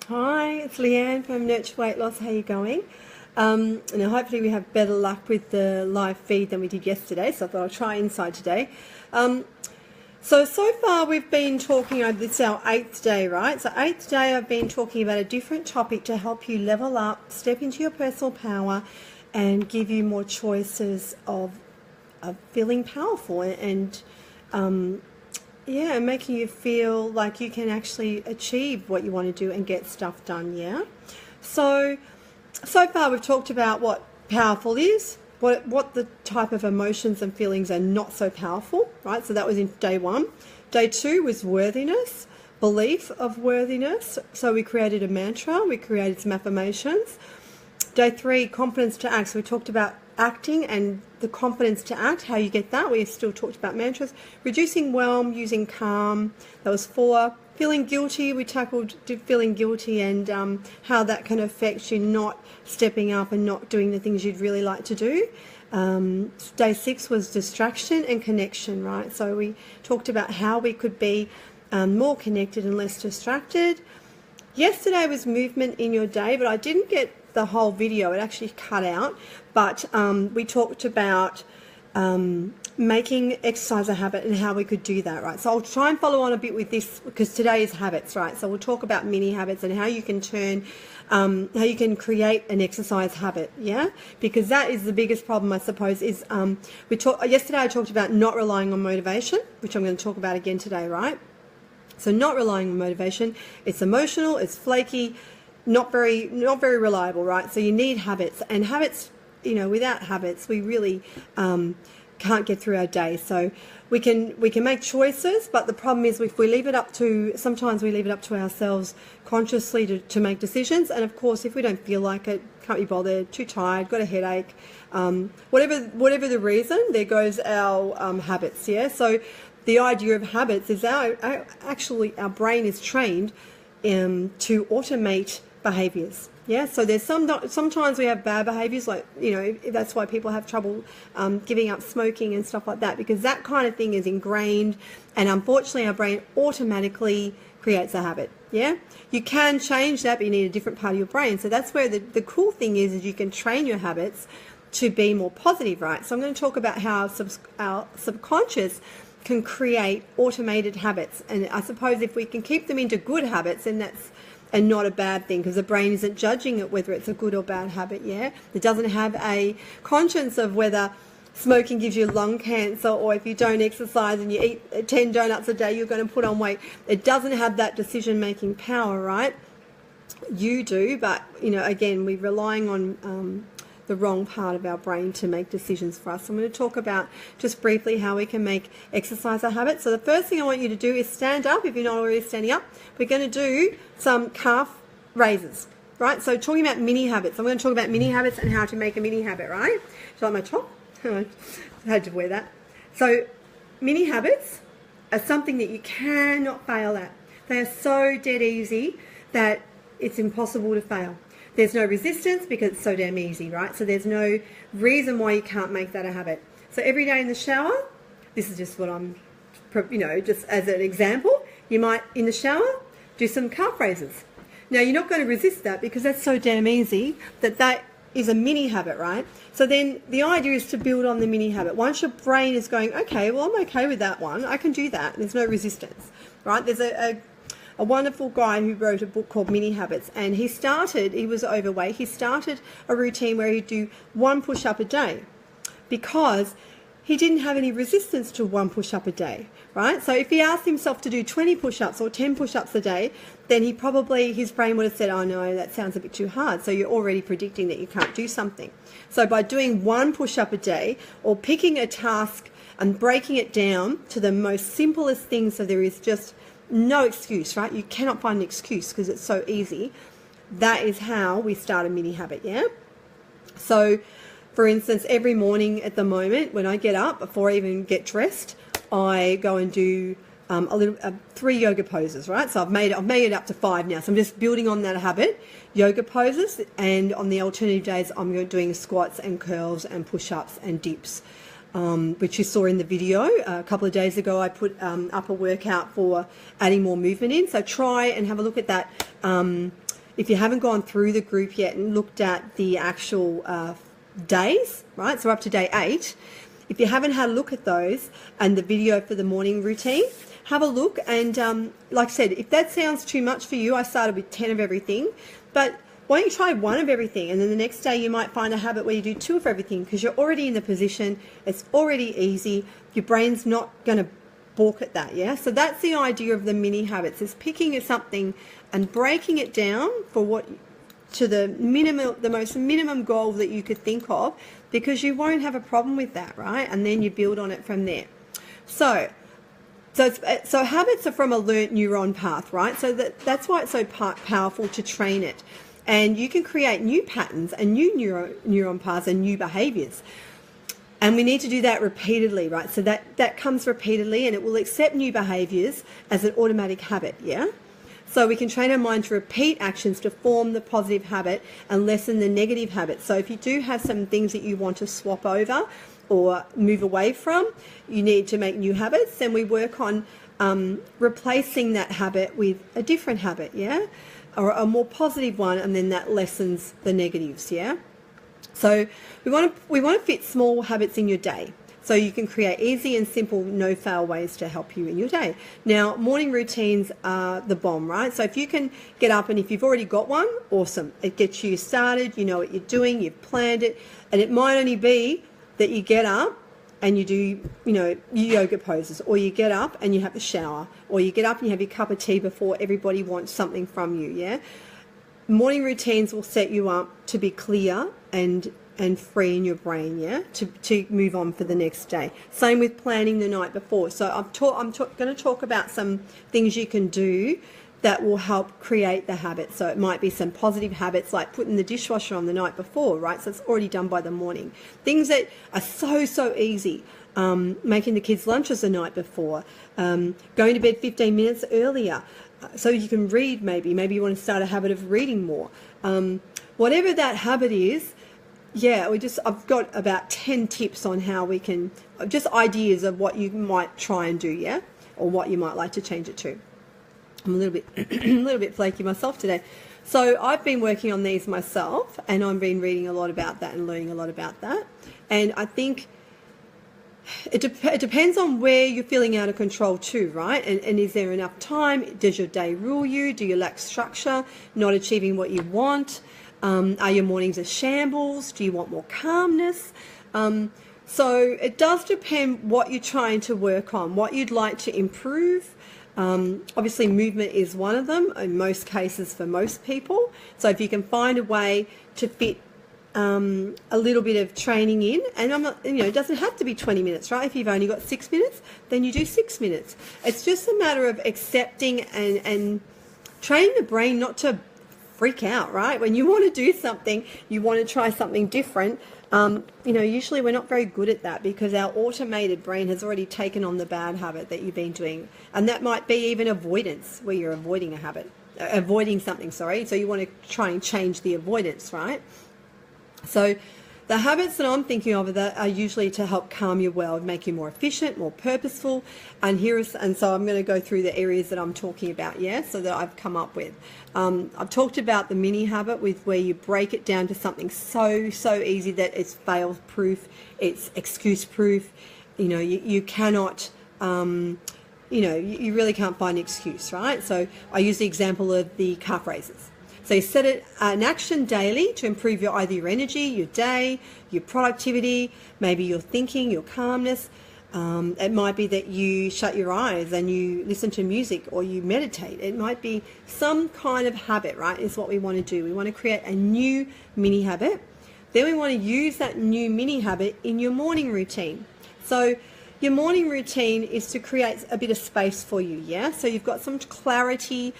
Hi, it's Leanne from Nurture Weight Loss. How are you going? And hopefully we have better luck with the live feed than we did yesterday, so I thought I'll try inside today. So far we've been talking, this is our 8th day, right? So 8th day I've been talking about a different topic to help you level up, step into your personal power and give you more choices of feeling powerful and making you feel like you can actually achieve what you want to do and get stuff done, yeah? So far we've talked about what powerful is, what the type of emotions and feelings are not so powerful, right? So that was in day 1. Day 2 was worthiness, belief of worthiness. So we created a mantra, we created some affirmations. Day 3, confidence to act. So we talked about acting and the confidence to act, how you get that. We still talked about mantras. Reducing whelm, using calm. That was 4. Feeling guilty, we tackled feeling guilty and how that can affect you not stepping up and not doing the things you'd really like to do. Day 6 was distraction and connection, right? So we talked about how we could be more connected and less distracted. Yesterday was movement in your day, but I didn't get the whole video. It actually cut out. But we talked about making exercise a habit and how we could do that, right? So I'll try and follow on a bit with this because today is habits, right? So we'll talk about mini habits and how you can turn, how you can create an exercise habit, yeah? Because that is the biggest problem, I suppose, is yesterday I talked about not relying on motivation, which I'm going to talk about again today, right? So not relying on motivation, it's emotional, it's flaky, not very reliable, right? So you need habits, and habits, without habits, we really can't get through our day. So we can make choices, but the problem is if we leave it up to, sometimes we leave it up to ourselves consciously to make decisions. And of course, if we don't feel like it, can't be bothered, too tired, got a headache, whatever the reason, there goes our habits. Yeah. So the idea of habits is our brain is trained to automate behaviors. Yeah, so there's sometimes we have bad behaviors, like, that's why people have trouble giving up smoking and stuff like that, because that kind of thing is ingrained, and unfortunately our brain automatically creates a habit. Yeah, you can change that, but you need a different part of your brain. So that's where the cool thing is you can train your habits to be more positive, right? So I'm going to talk about how our subconscious can create automated habits, and I suppose if we can keep them into good habits, then that's not a bad thing, because the brain isn't judging it whether it's a good or bad habit. Yeah, it doesn't have a conscience of whether smoking gives you lung cancer, or if you don't exercise and you eat 10 donuts a day you're going to put on weight. It doesn't have that decision making power, right? You do, but again, we're relying on the wrong part of our brain to make decisions for us. So I'm going to talk about just briefly how we can make exercise a habit. So the first thing I want you to do is stand up. If you're not already standing up, we're going to do some calf raises, right? So talking about mini habits, I'm going to talk about mini habits and how to make a mini habit, right? So like my top, I had to wear that. So mini habits are something that you cannot fail at. They are so dead easy that it's impossible to fail. There's no resistance because it's so damn easy, right? So there's no reason why you can't make that a habit. So every day in the shower, this is just what I'm, just as an example, you might, in the shower, do some calf raises. Now, you're not going to resist that because that's so damn easy that is a mini habit, right? So then the idea is to build on the mini habit. Once your brain is going, okay, well, I'm okay with that one. I can do that. There's no resistance, right? There's a wonderful guy who wrote a book called Mini Habits, and he was overweight. He started a routine where he'd do 1 push-up a day because he didn't have any resistance to 1 push-up a day, right? So if he asked himself to do 20 push-ups or 10 push-ups a day, then his brain would have said, oh no, that sounds a bit too hard. So you're already predicting that you can't do something. So by doing 1 push-up a day or picking a task and breaking it down to the most simplest things, so there is just no excuse, right? You cannot find an excuse because it's so easy. That is how we start a mini habit, yeah? So, for instance, every morning at the moment when I get up, before I even get dressed, I go and do 3 yoga poses, right? So I've made it up to 5 now. So I'm just building on that habit, yoga poses, and on the alternative days I'm doing squats and curls and push-ups and dips. Which you saw in the video. A couple of days ago I put up a workout for adding more movement in. So try and have a look at that if you haven't gone through the group yet and looked at the actual days, right? So we're up to day 8. If you haven't had a look at those and the video for the morning routine, have a look. And like I said, if that sounds too much for you, I started with 10 of everything. But why don't you try 1 of everything? And then the next day you might find a habit where you do 2 of everything, because you're already in the position. It's already easy. Your brain's not going to balk at that, yeah? So that's the idea of the mini habits, is picking something and breaking it down for what to the most minimum goal that you could think of, because you won't have a problem with that, right? And then you build on it from there. So habits are from a learnt neuron path, right? So that's why it's so powerful to train it. And you can create new patterns and new neuron paths and new behaviors. And we need to do that repeatedly, right? So that comes repeatedly, and it will accept new behaviors as an automatic habit, yeah? So we can train our mind to repeat actions to form the positive habit and lessen the negative habit. So if you do have some things that you want to swap over or move away from, you need to make new habits, then we work on replacing that habit with a different habit, yeah? Or a more positive one, and then that lessens the negatives, yeah? So we want to fit small habits in your day, so you can create easy and simple no-fail ways to help you in your day. Now, morning routines are the bomb, right? So if you can get up, and if you've already got one, awesome. It gets you started, you know what you're doing, you've planned it, and it might only be that you get up and you do, you know, your yoga poses, or you get up and you have a shower, or you get up and you have your cup of tea before everybody wants something from you, yeah? Morning routines will set you up to be clear and free in your brain, yeah, to move on for the next day. Same with planning the night before. So I'm going to talk about some things you can do that will help create the habit. So it might be some positive habits, like putting the dishwasher on the night before, right? So it's already done by the morning. Things that are so easy. Making the kids' lunches the night before, going to bed 15 minutes earlier, so you can read. Maybe you want to start a habit of reading more. Whatever that habit is, yeah, I've got about 10 tips on how we can, just ideas of what you might try and do, yeah, or what you might like to change it to. I'm a little bit flaky myself today. So I've been working on these myself, and I've been reading a lot about that and learning a lot about that. And I think it depends on where you're feeling out of control too, right? And is there enough time? Does your day rule you? Do you lack structure, not achieving what you want? Are your mornings a shambles? Do you want more calmness? So it does depend what you're trying to work on, what you'd like to improve. Obviously movement is one of them in most cases for most people. So if you can find a way to fit a little bit of training in, and I'm not, it doesn't have to be 20 minutes, right? If you've only got 6 minutes, then you do 6 minutes. It's just a matter of accepting and training the brain not to freak out, right? When you want to do something, you want to try something different. Usually we're not very good at that, because our automated brain has already taken on the bad habit that you've been doing. And that might be even avoidance, where you're avoiding something, sorry. So you want to try and change the avoidance, right? So the habits that I'm thinking of that are usually to help calm your world, make you more efficient, more purposeful. And so I'm going to go through the areas that I'm talking about, yeah, so that I've come up with. I've talked about the mini habit, with where you break it down to something so easy that it's fail proof, it's excuse proof. You cannot, you really can't find an excuse, right? So I use the example of the calf raises. So you set an action daily to improve either your energy, your day, your productivity, maybe your thinking, your calmness. It might be that you shut your eyes and you listen to music, or you meditate. It might be some kind of habit, right, is what we want to do. We want to create a new mini habit. Then we want to use that new mini habit in your morning routine. So your morning routine is to create a bit of space for you, yeah? So you've got some clarity.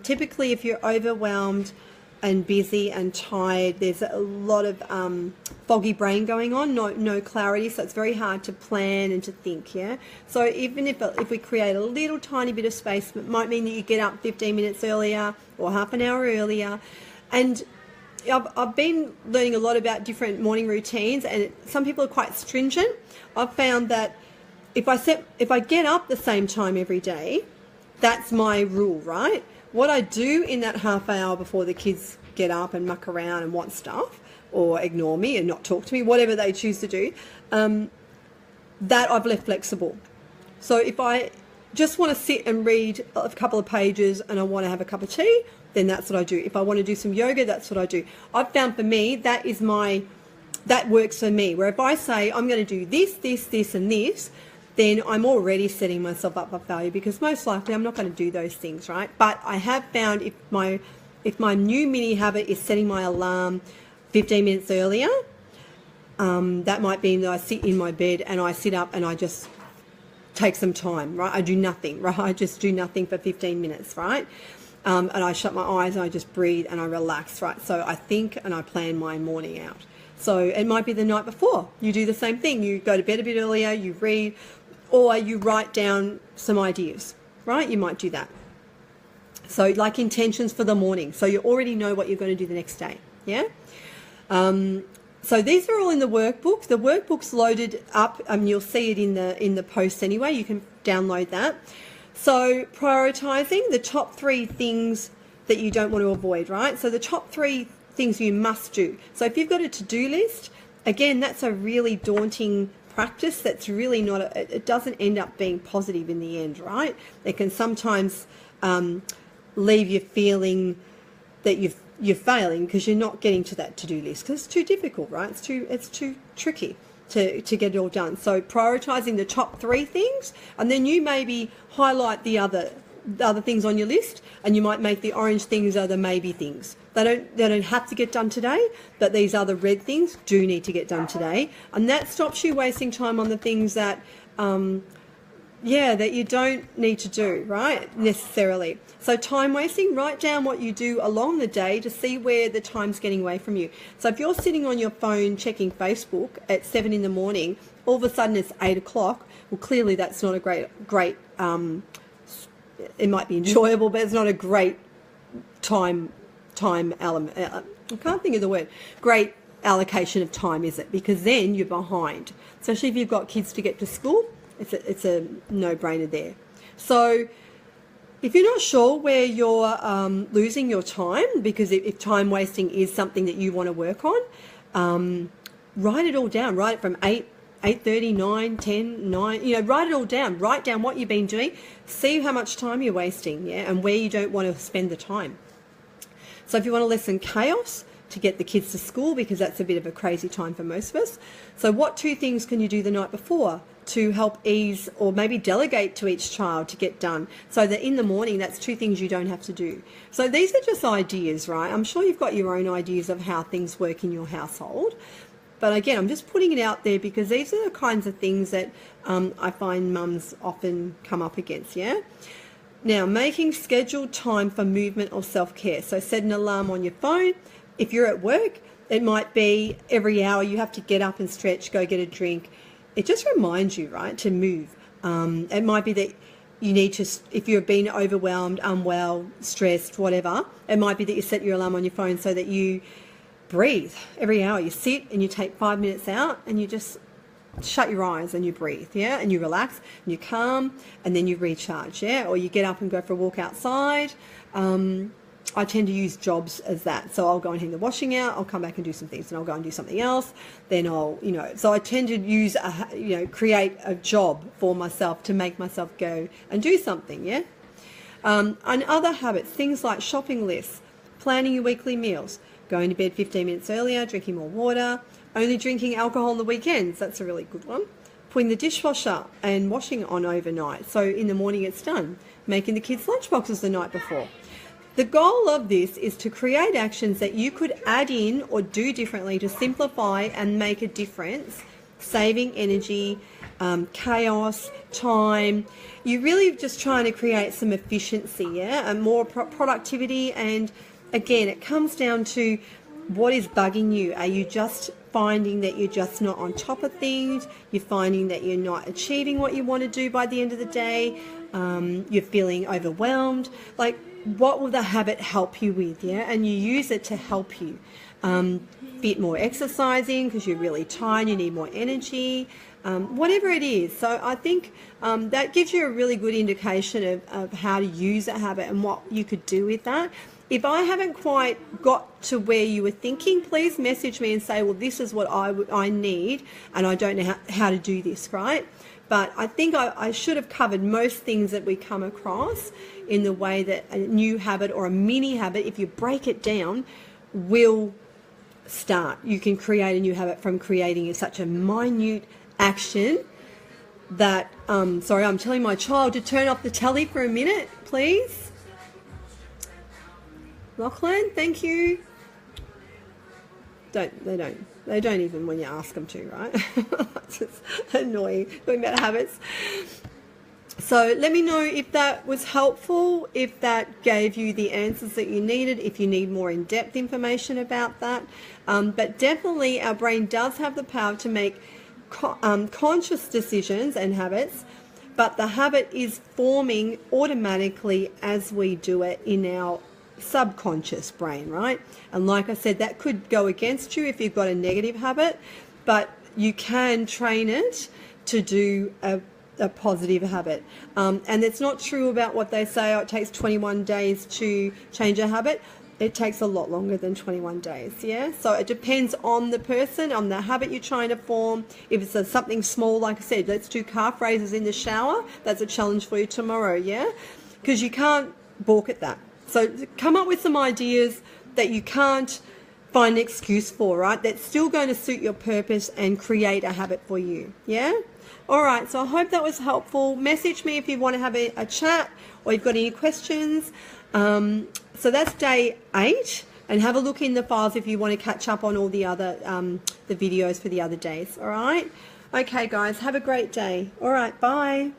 Typically, if you're overwhelmed and busy and tired, there's a lot of foggy brain going on, no clarity, so it's very hard to plan and to think, yeah? So even if we create a little tiny bit of space, it might mean that you get up 15 minutes earlier or half an hour earlier. And I've been learning a lot about different morning routines, and some people are quite stringent. I've found that if I get up the same time every day, that's my rule, right? what I do in that half hour before the kids get up and muck around and want stuff or ignore me and not talk to me, whatever they choose to do, that I've left flexible. So if I just want to sit and read a couple of pages and I want to have a cup of tea, then that's what I do. If I want to do some yoga, that's what I do. I've found for me, that works for me. Where if I say I'm going to do this, this, this, and this, then I'm already setting myself up for failure, because most likely I'm not going to do those things, right? But I have found if my new mini habit is setting my alarm 15 minutes earlier, that might mean that I sit in my bed and I sit up and I just take some time, right? I do nothing, right? I just do nothing for 15 minutes, right? And I shut my eyes and I just breathe and I relax, right? So I think and I plan my morning out. So it might be the night before. You do the same thing. You go to bed a bit earlier, you read, or you write down some ideas, right? You might do that. So like intentions for the morning. So you already know what you're going to do the next day, yeah? So these are all in the workbook. The workbook's loaded up. You'll see it in the post anyway. You can download that. So prioritizing the top 3 things that you don't want to avoid, right? So the top 3 things you must do. So if you've got a to-do list, again, that's a really daunting practice. That's really not, it doesn't end up being positive in the end, right? It can sometimes leave you feeling that you're failing because you're not getting to that to-do list because it's too difficult, right? It's too tricky to get it all done. So prioritizing the top 3 things, and then you maybe highlight the other things on your list, and you might make the orange things are the maybe things. They don't have to get done today, but these other red things do need to get done today, and that stops you wasting time on the things that that you don't need to do, right, necessarily. So time wasting, write down what you do along the day to see where the time's getting away from you. So if you're sitting on your phone checking Facebook at 7 in the morning, all of a sudden it's 8 o'clock, well, clearly that's not a great it might be enjoyable, but it's not a great time element. I can't think of the word. Great allocation of time, is it? Because then you're behind. Especially if you've got kids to get to school, it's a no-brainer there. So if you're not sure where you're losing your time, because if time wasting is something that you want to work on, write it all down. Write it from 8:30, 9, 10, 9, write it all down. Write down what you've been doing. See how much time you're wasting, and where you don't want to spend the time. So if you want to lessen chaos to get the kids to school, because that's a bit of a crazy time for most of us. So what 2 things can you do the night before to help ease, or maybe delegate to each child to get done, so that in the morning that's 2 things you don't have to do. So these are just ideas, right? I'm sure you've got your own ideas of how things work in your household. But again, I'm just putting it out there because these are the kinds of things that I find mums often come up against, yeah? Now, making scheduled time for movement or self-care. So set an alarm on your phone. If you're at work, it might be every hour you have to get up and stretch, go get a drink. It just reminds you, right, to move. It might be that you need to, if you're being overwhelmed, unwell, stressed, whatever, it might be that you set your alarm on your phone so that you breathe every hour. You sit and you take 5 minutes out and you just shut your eyes and you breathe, yeah, and you relax and you calm and then you recharge, yeah, or you get up and go for a walk outside. I tend to use jobs as that. So I'll go and hang the washing out, I'll come back and do some things, and I'll go and do something else. Then I'll, so I tend to use, create a job for myself to make myself go and do something, yeah. And other habits, things like shopping lists, planning your weekly meals, going to bed 15 minutes earlier, drinking more water, only drinking alcohol on the weekends, that's a really good one. Putting the dishwasher and washing on overnight, so in the morning it's done. Making the kids' lunchboxes the night before. The goal of this is to create actions that you could add in or do differently to simplify and make a difference, saving energy, chaos, time. You're really just trying to create some efficiency, yeah, and more productivity. And again, it comes down to what is bugging you. Are you just finding that you're just not on top of things? You're finding that you're not achieving what you want to do by the end of the day? You're feeling overwhelmed? Like, what will the habit help you with, yeah? And you use it to help you. bit more exercising because you're really tired, you need more energy, whatever it is. So I think that gives you a really good indication of how to use a habit and what you could do with that. If I haven't quite got to where you were thinking, please message me and say, well, this is what I need, and I don't know how to do this, right? But I think I should have covered most things that we come across in the way that a new habit or a mini habit, if you break it down, will start. You can create a new habit from creating such a minute action that, sorry, I'm telling my child to turn off the telly for a minute, please. Lachlan, thank you. They don't even when you ask them to, right? It's just annoying talking about habits. So let me know if that was helpful, if that gave you the answers that you needed, if you need more in-depth information about that. But definitely our brain does have the power to make conscious decisions and habits, but the habit is forming automatically as we do it in our subconscious brain, right? And like I said, that could go against you if you've got a negative habit, but you can train it to do a positive habit. And it's not true about what they say, oh, it takes 21 days to change a habit. It takes a lot longer than 21 days, yeah? So it depends on the person, on the habit you're trying to form. If it's something small, like I said, let's do calf raises in the shower. That's a challenge for you tomorrow, yeah? Because you can't balk at that. So come up with some ideas that you can't find an excuse for, right? That's still going to suit your purpose and create a habit for you, yeah? All right, so I hope that was helpful. Message me if you want to have a chat or you've got any questions. So that's day 8, and have a look in the files if you want to catch up on all the other the videos for the other days, all right? Okay, guys, have a great day. All right, bye.